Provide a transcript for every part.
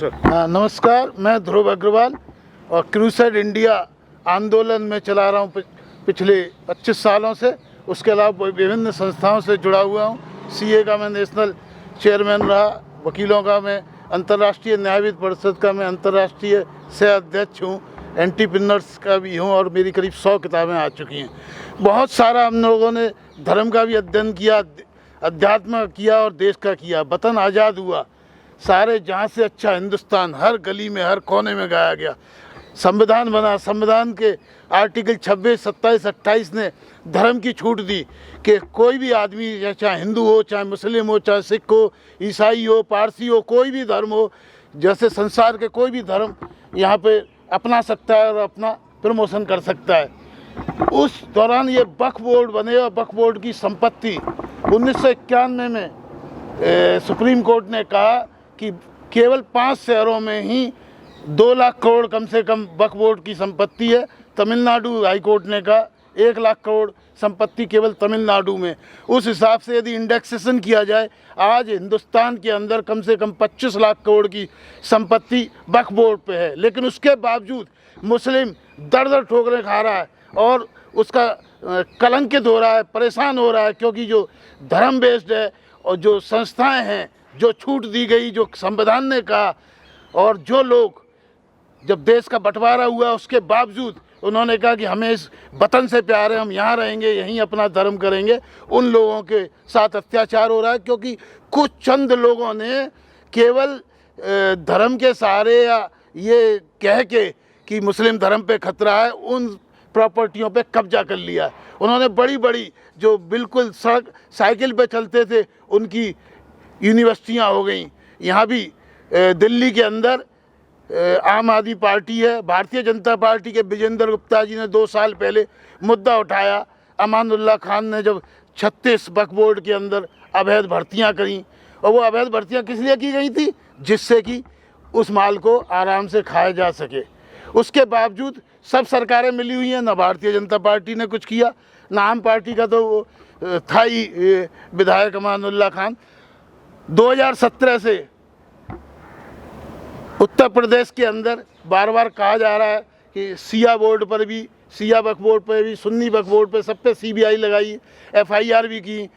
Doctor. नमस्कार, मैं ध्रुव अग्रवाल और क्रूसेड इंडिया आंदोलन में चला रहा हूँ पिछले 25 सालों से। उसके अलावा विभिन्न संस्थाओं से जुड़ा हुआ हूँ। सीए का मैं नेशनल चेयरमैन रहा, वकीलों का मैं अंतर्राष्ट्रीय न्यायविद परिषद का मैं अंतर्राष्ट्रीय सह अध्यक्ष हूँ, एंटीप्रेन्योर्स का भी हूँ और मेरी करीब 100 किताबें आ चुकी हैं। बहुत सारा हम लोगों ने धर्म का भी अध्ययन किया, अध्यात्म किया और देश का किया। वतन आज़ाद हुआ, सारे जहाँ से अच्छा हिंदुस्तान हर गली में हर कोने में गाया गया। संविधान बना, संविधान के आर्टिकल 26, 27, 28 ने धर्म की छूट दी कि कोई भी आदमी, चाहे हिंदू हो, चाहे मुस्लिम हो, चाहे सिख हो, ईसाई हो, पारसी हो, कोई भी धर्म हो, जैसे संसार के कोई भी धर्म यहाँ पे अपना सकता है और अपना प्रमोशन कर सकता है। उस दौरान ये वक्फ बोर्ड बने और वक्फ बोर्ड की संपत्ति 1991 में सुप्रीम कोर्ट ने कहा कि केवल 5 शहरों में ही 2 लाख करोड़ कम से कम वक्फ बोर्ड की संपत्ति है। तमिलनाडु हाई कोर्ट ने कहा 1 लाख करोड़ संपत्ति केवल तमिलनाडु में। उस हिसाब से यदि इंडेक्सेशन किया जाए, आज हिंदुस्तान के अंदर कम से कम 25 लाख करोड़ की संपत्ति वक्फ बोर्ड पे है। लेकिन उसके बावजूद मुस्लिम दर दर ठोकरें खा रहा है और उसका कलंकित हो रहा है, परेशान हो रहा है, क्योंकि जो धर्म बेस्ड है और जो संस्थाएं हैं, जो छूट दी गई, जो संविधान ने कहा, और जो लोग जब देश का बंटवारा हुआ उसके बावजूद उन्होंने कहा कि हमें इस वतन से प्यार है, हम यहाँ रहेंगे, यहीं अपना धर्म करेंगे, उन लोगों के साथ अत्याचार हो रहा है। क्योंकि कुछ चंद लोगों ने केवल धर्म के सहारे या ये कह के कि मुस्लिम धर्म पे खतरा है, उन प्रॉपर्टियों पे कब्जा कर लिया। उन्होंने बड़ी बड़ी जो बिल्कुल सड़क साइकिल पे चलते थे उनकी यूनिवर्सिटियाँ हो गई। यहाँ भी दिल्ली के अंदर आम आदमी पार्टी है, भारतीय जनता पार्टी के विजेंद्र गुप्ता जी ने 2 साल पहले मुद्दा उठाया। अमानुल्लाह खान ने जब 36 वक्फ बोर्ड के अंदर अवैध भर्तियां करी, और वो अवैध भर्तियां किस लिए की गई थी? जिससे कि उस माल को आराम से खाया जा सके। उसके बावजूद सब सरकारें मिली हुई हैं, ना भारतीय जनता पार्टी ने कुछ किया, ना आम पार्टी का तो वो था ही विधायक अमानुल्लाह खान। 2017 से उत्तर प्रदेश के अंदर बार बार कहा जा रहा है कि सिया बोर्ड पर भी, सिया वक्फ बोर्ड पर भी, सुन्नी वक्फ बोर्ड पर, सब पे सीबीआई लगाई, एफआईआर भी की।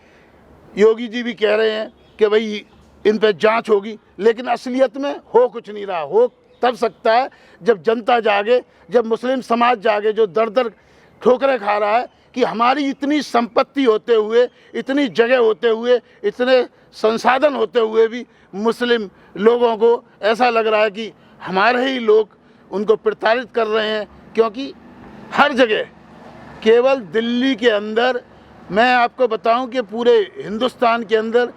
योगी जी भी कह रहे हैं कि भाई इन पे जांच होगी, लेकिन असलियत में हो कुछ नहीं रहा। हो तब सकता है जब जनता जागे, जब मुस्लिम समाज जागे, जो दर दर ठोकरें खा रहा है कि हमारी इतनी संपत्ति होते हुए, इतनी जगह होते हुए, इतने संसाधन होते हुए भी मुस्लिम लोगों को ऐसा लग रहा है कि हमारे ही लोग उनको प्रताड़ित कर रहे हैं। क्योंकि हर जगह, केवल दिल्ली के अंदर, मैं आपको बताऊं कि पूरे हिंदुस्तान के अंदर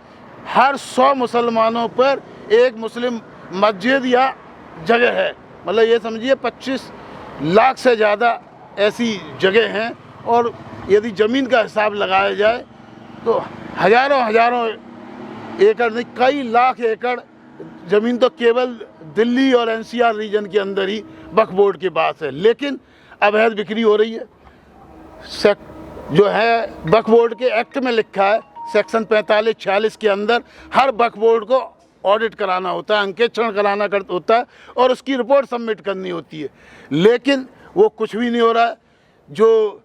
हर 100 मुसलमानों पर एक मुस्लिम मस्जिद या जगह है। मतलब ये समझिए 25 लाख से ज़्यादा ऐसी जगह हैं। और यदि ज़मीन का हिसाब लगाया जाए तो हज़ारों एकड़ नहीं, कई लाख एकड़ ज़मीन तो केवल दिल्ली और एनसीआर रीजन के अंदर ही वक्फ बोर्ड के पास है। लेकिन अवैध बिक्री हो रही है। जो है वक्फ बोर्ड के एक्ट में लिखा है, सेक्शन 45-46 के अंदर हर वक्फ बोर्ड को ऑडिट कराना होता है, अंकेक्षण कराना होता है और उसकी रिपोर्ट सबमिट करनी होती है। लेकिन वो कुछ भी नहीं हो रहा है। जो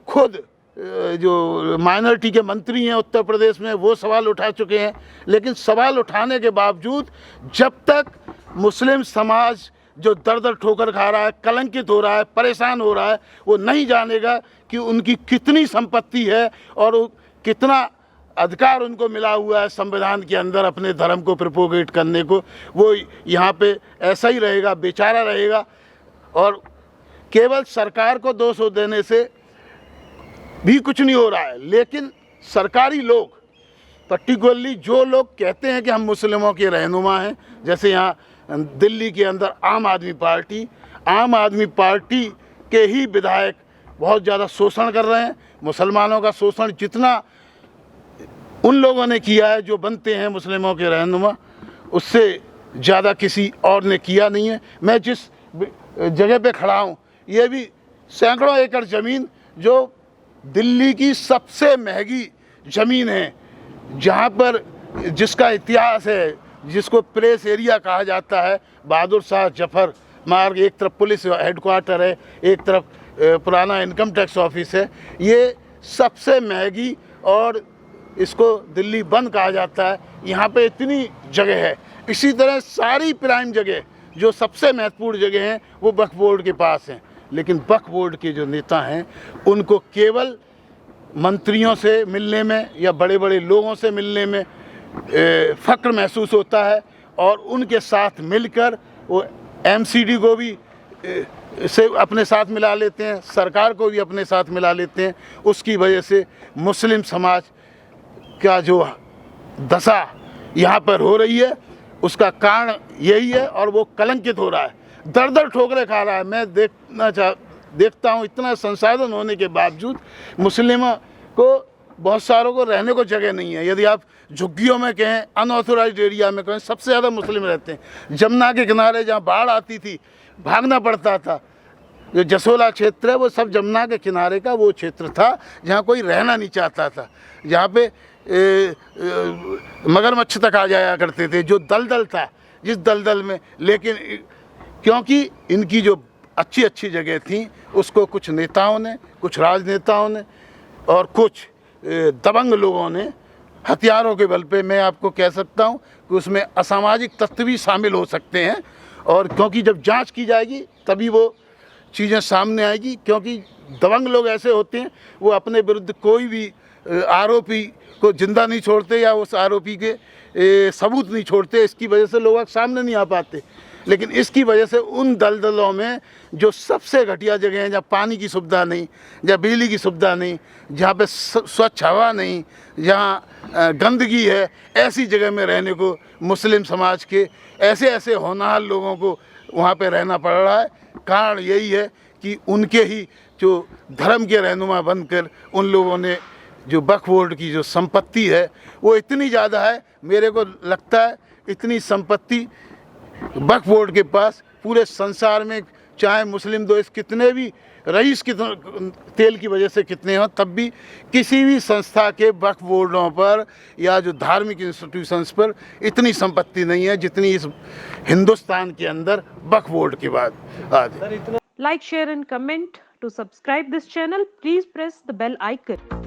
खुद जो माइनॉरिटी के मंत्री हैं उत्तर प्रदेश में, वो सवाल उठा चुके हैं। लेकिन सवाल उठाने के बावजूद जब तक मुस्लिम समाज जो दर दर ठोकर खा रहा है, कलंकित हो रहा है, परेशान हो रहा है, वो नहीं जानेगा कि उनकी कितनी संपत्ति है और कितना अधिकार उनको मिला हुआ है संविधान के अंदर अपने धर्म को प्रोपोगेट करने को, वो यहाँ पे ऐसा ही रहेगा, बेचारा रहेगा। और केवल सरकार को दोष देने से भी कुछ नहीं हो रहा है। लेकिन सरकारी लोग, पर्टिकुलरली जो लोग कहते हैं कि हम मुस्लिमों के रहनुमा हैं, जैसे यहाँ दिल्ली के अंदर आम आदमी पार्टी के ही विधायक बहुत ज़्यादा शोषण कर रहे हैं। मुसलमानों का शोषण जितना उन लोगों ने किया है जो बनते हैं मुस्लिमों के रहनुमा, उससे ज़्यादा किसी और ने किया नहीं है। मैं जिस जगह पे खड़ा हूँ, ये भी सैकड़ों एकड़ ज़मीन जो दिल्ली की सबसे महंगी ज़मीन है, जहाँ पर जिसका इतिहास है, जिसको प्रेस एरिया कहा जाता है, बहादुर शाह जफर मार्ग, एक तरफ पुलिस हेडक्वार्टर है, एक तरफ पुराना इनकम टैक्स ऑफिस है। ये सबसे महंगी और इसको दिल्ली बंद कहा जाता है। यहाँ पे इतनी जगह है। इसी तरह सारी प्राइम जगह जो सबसे महत्वपूर्ण जगह हैं वो वक्फ बोर्ड के पास हैं, लेकिन वक्फ बोर्ड के जो नेता हैं उनको केवल मंत्रियों से मिलने में या बड़े बड़े लोगों से मिलने में फ़ख्र महसूस होता है, और उनके साथ मिलकर वो एमसीडी को भी से अपने साथ मिला लेते हैं, सरकार को भी अपने साथ मिला लेते हैं। उसकी वजह से मुस्लिम समाज का जो दशा यहाँ पर हो रही है उसका कारण यही है, और वो कलंकित हो रहा है, दर दर ठोकरें खा रहा है। मैं देखता हूँ इतना संसाधन होने के बावजूद मुस्लिमों को, बहुत सारों को रहने को जगह नहीं है। यदि आप झुग्गियों में कहें, अनऑथोराइज्ड एरिया में कहें, सबसे ज़्यादा मुस्लिम रहते हैं। जमुना के किनारे जहाँ बाढ़ आती थी भागना पड़ता था। जो जसोला क्षेत्र है वो सब जमुना के किनारे का वो क्षेत्र था जहाँ कोई रहना नहीं चाहता था, जहाँ पे मगरमच्छ तक आ जाया करते थे, जो दलदल था जिस दलदल में। लेकिन क्योंकि इनकी जो अच्छी अच्छी जगह थी उसको कुछ नेताओं ने, कुछ राजनेताओं ने और कुछ दबंग लोगों ने हथियारों के बल पे, मैं आपको कह सकता हूँ कि उसमें असामाजिक तत्व भी शामिल हो सकते हैं। और क्योंकि जब जांच की जाएगी तभी वो चीज़ें सामने आएगी, क्योंकि दबंग लोग ऐसे होते हैं वो अपने विरुद्ध कोई भी आरोपी को जिंदा नहीं छोड़ते या उस आरोपी के सबूत नहीं छोड़ते। इसकी वजह से लोग सामने नहीं आ पाते। लेकिन इसकी वजह से उन दलदलों में जो सबसे घटिया जगह हैं, जहाँ पानी की सुविधा नहीं, जहाँ बिजली की सुविधा नहीं, जहाँ पे स्वच्छ हवा नहीं, जहाँ गंदगी है, ऐसी जगह में रहने को मुस्लिम समाज के ऐसे ऐसे होनहार लोगों को वहाँ पे रहना पड़ रहा है। कारण यही है कि उनके ही जो धर्म के रहनुमा बनकर उन लोगों ने जो वक्फ बोर्ड की जो संपत्ति है वो इतनी ज़्यादा है, मेरे को लगता है इतनी संपत्ति वक्फ बोर्ड के पास पूरे संसार में, चाहे मुस्लिम देश कितने भी रईस तेल की वजह से कितने हों, तब भी किसी भी संस्था के वक्फ बोर्डों पर या जो धार्मिक इंस्टीट्यूशंस पर इतनी संपत्ति नहीं है जितनी इस हिंदुस्तान के अंदर वक्फ बोर्ड के बाद आज। Like, share and comment. To subscribe this channel, please press the bell icon.